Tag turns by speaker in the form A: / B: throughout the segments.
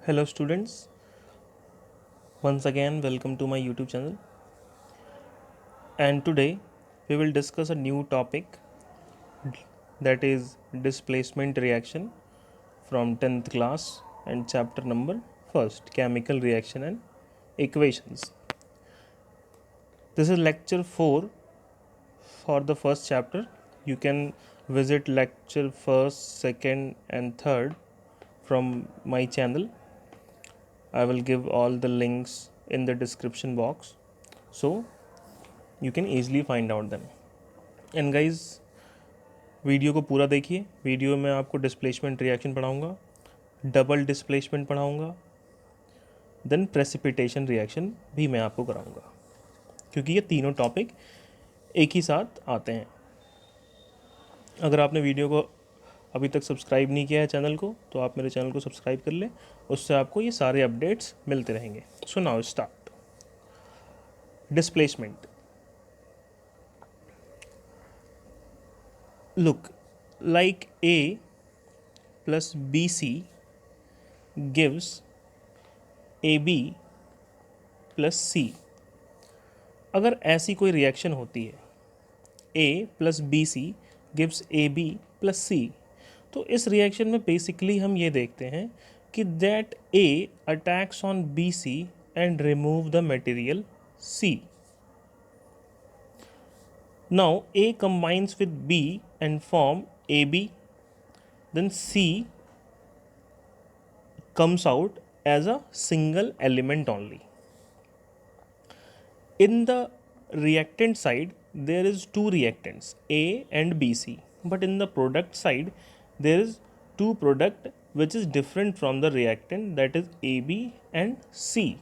A: Hello students, once again welcome to my YouTube channel, and today we will discuss a new topic, that is displacement reaction from 10th class and chapter number 1st, chemical reaction and equations. This is lecture 4 for the first chapter. You can visit lecture 1st, 2nd and 3rd from my channel. I will give all the links in the description box, so you can easily find out them. And guys, video को पूरा देखिए. Video में आपको displacement reaction पढ़ाऊँगा, double displacement पढ़ाऊँगा, then precipitation reaction भी मैं आपको कराऊँगा, क्योंकि ये तीनों टॉपिक एक ही साथ आते हैं. अगर आपने वीडियो को अभी तक सब्सक्राइब नहीं किया है चैनल को, तो आप मेरे चैनल को सब्सक्राइब कर लें, उससे आपको ये सारे अपडेट्स मिलते रहेंगे. So now start. Displacement. Look, like A plus BC gives AB plus C. अगर ऐसी कोई रिएक्शन होती है A plus BC gives AB plus C, तो इस रिएक्शन में बेसिकली हम ये देखते हैं कि that A attacks on BC and remove the material C. Now A combines with B and form AB, then C comes out as a single element only. In the reactant side there is two reactants A and BC, but in the product side there is two product which is different from the reactant, that is AB and C.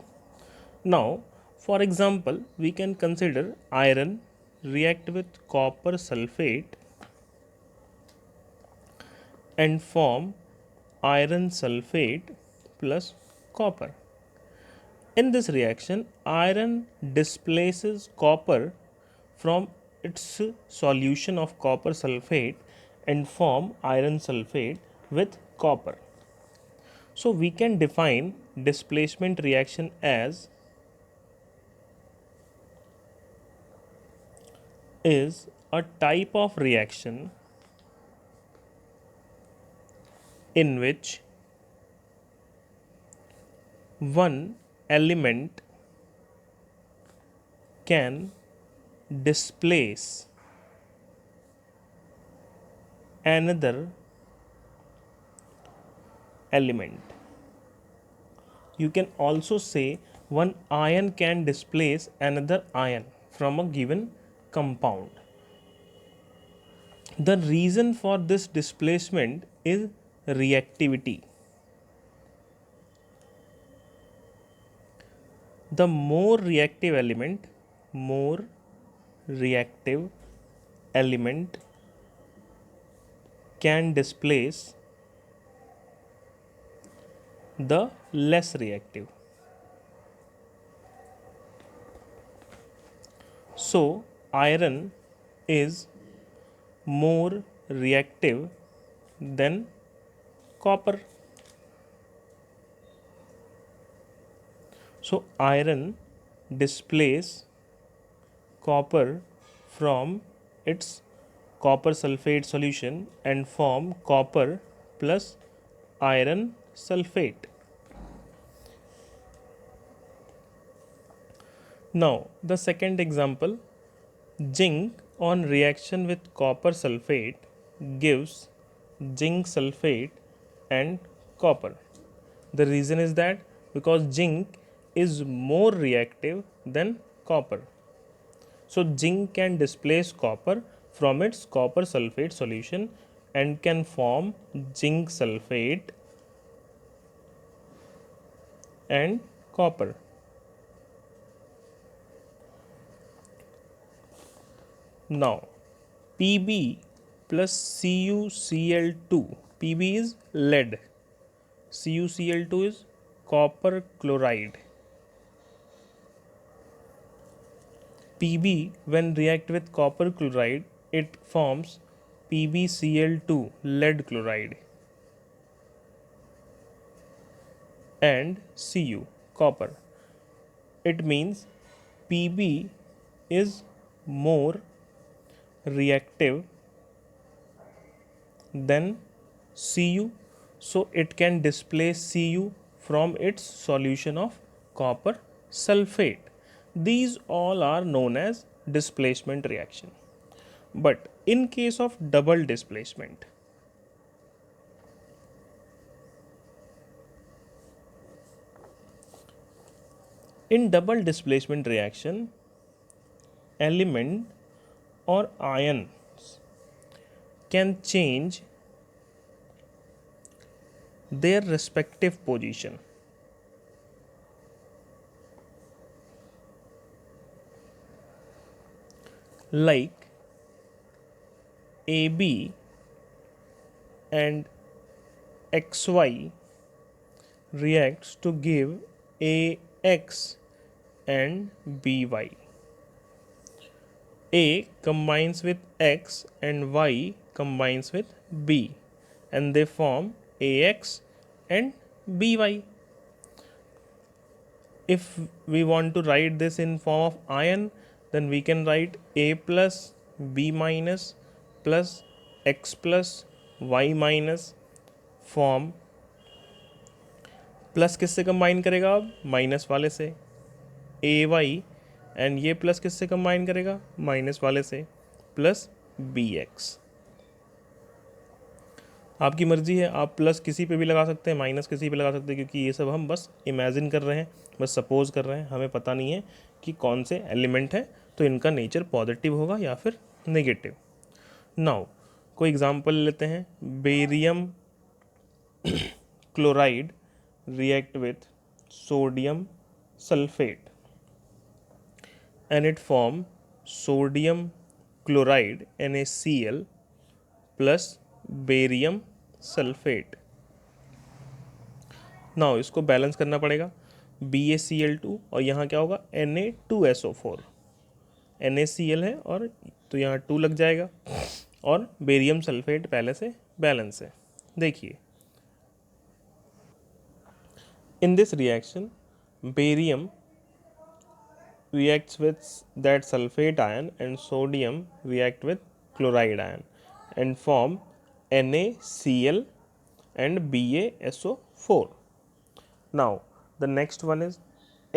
A: Now for example we can consider iron react with copper sulfate and form iron sulfate plus copper. In this reaction, iron displaces copper from its solution of copper sulfate and form iron sulfate with copper. So we can define displacement reaction as is a type of reaction in which one element can displace another element. You can also say one ion can displace another ion from a given compound. The reason for this displacement is reactivity. The more reactive element can displace the less reactive. So iron is more reactive than copper. So iron displaces copper from its copper sulfate solution and form copper plus iron sulfate. Now the second example, zinc on reaction with copper sulfate gives zinc sulfate and copper. The reason is that because zinc is more reactive than copper. So zinc can displace copper from its copper sulfate solution and can form zinc sulfate and copper. Now Pb plus CuCl2, Pb is lead, CuCl2 is copper chloride. Pb when react with copper chloride, it forms PbCl2, lead chloride. and Cu, copper. It means Pb is more reactive than Cu, so it can displace Cu from its solution of copper sulfate. These all are known as displacement reaction. But in case of double displacement, in double displacement reaction, element or ions can change their respective position. Like AB and XY reacts to give AX and BY. A combines with X and Y combines with B, and they form AX and BY. If we want to write this in form of ion, then we can write A plus B minus plus X plus Y minus form plus किससे combine करेगा अब minus वाले से ए Y and ये plus किससे combine करेगा minus वाले से प्लस बी एक्स। आपकी मर्जी है, आप प्लस किसी पे भी लगा सकते हैं माइनस किसी पे लगा सकते हैं, क्योंकि ये सब हम बस इमेजिन कर रहे हैं, बस सपोज कर रहे हैं, हमें पता नहीं है कि कौन से एलिमेंट है तो इनका नेचर पॉजिटिव होगा या फिर नेगेटिव। नाउ कोई एग्जांपल लेते हैं। Barium chloride react with sodium sulfate and it form sodium chloride NaCl plus barium sulfate। Now इसको बैलेंस करना पड़ेगा, BaCl2 और यहाँ क्या होगा Na2SO4, NaCl है और तो यहाँ 2 लग जाएगा और बेरियम सल्फेट पहले से बैलेंस है। देखिए in this reaction, barium reacts with that sulfate ion and sodium react with chloride ion and form NaCl and BaSO4. Now, the next one is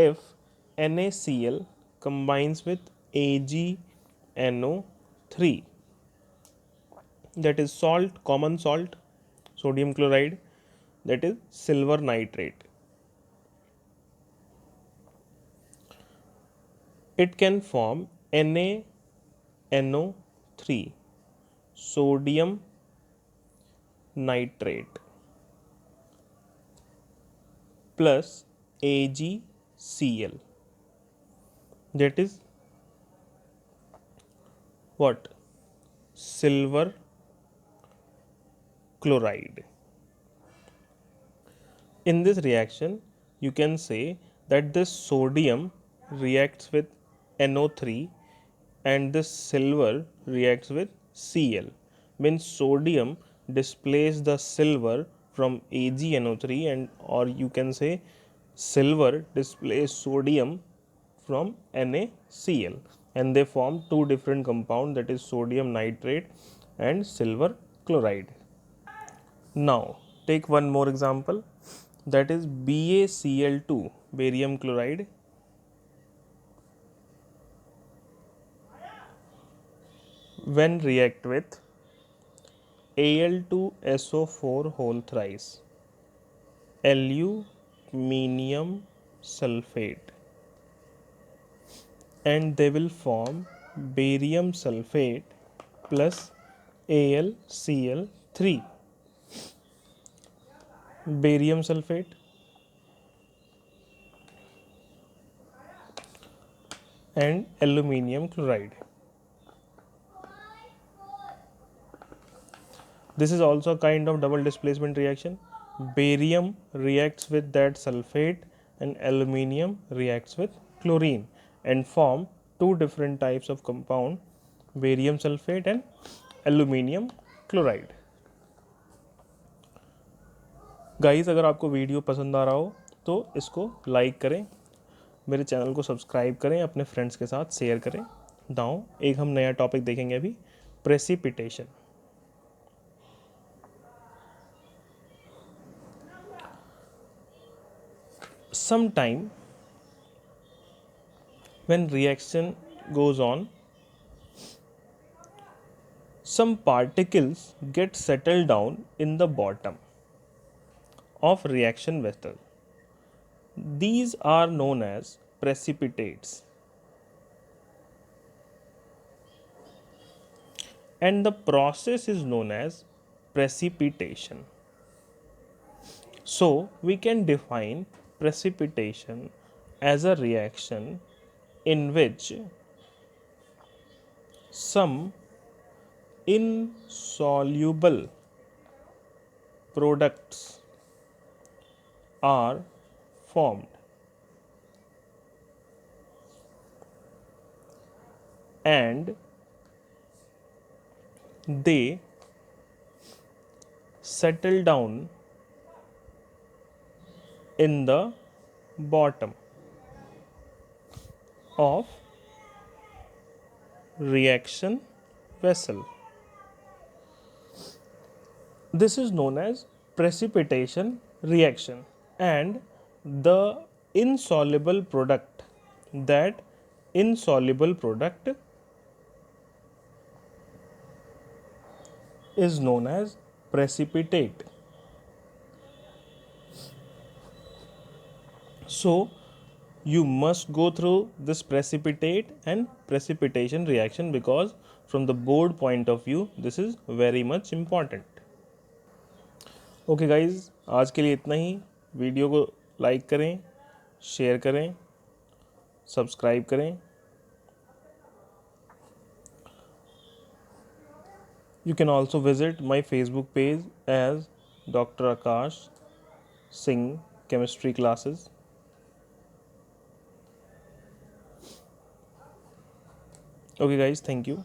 A: if NaCl combines with AgNO3, that is salt, common salt, sodium chloride, that is silver nitrate. It can form NaNO3, sodium nitrate plus AgCl, that is what? Silver chloride. In this reaction, you can say that this sodium reacts with NO3 and this silver reacts with Cl, means sodium displaces the silver from AgNO3 and or you can say silver displaces sodium from NaCl and they form two different compounds, that is sodium nitrate and silver chloride. Now take one more example, that is BaCl2, barium chloride, when react with Al2SO4 whole thrice, aluminium sulfate, and they will form barium sulfate plus AlCl3, barium sulfate and aluminium chloride. This is also a kind of double displacement reaction. Barium reacts with that sulfate and aluminium reacts with chlorine and form two different types of compound, barium sulfate and aluminium chloride. Guys अगर आपको video पसंद आ रहा हो तो इसको like करें, मेरे channel को सब्सक्राइब करें, अपने फ्रेंड्स के साथ शेयर करें। नाउ एक हम नया टॉपिक देखेंगे अभी, precipitation. Sometime when reaction goes on, some particles get settled down in the bottom of reaction vessel. These are known as precipitates, and the process is known as precipitation. So we can define precipitation as a reaction in which some insoluble products are formed and they settle down in the bottom of reaction vessel. This is known as precipitation reaction, and the insoluble product, that insoluble product is known as precipitate. So you must go through this precipitate and precipitation reaction, because from the board point of view this is very much important. Okay guys, आज के लिए इतना ही। Video को like करें, share करें, subscribe करें। You can also visit my Facebook page as Dr. Akash Singh Chemistry Classes. Okay guys, thank you.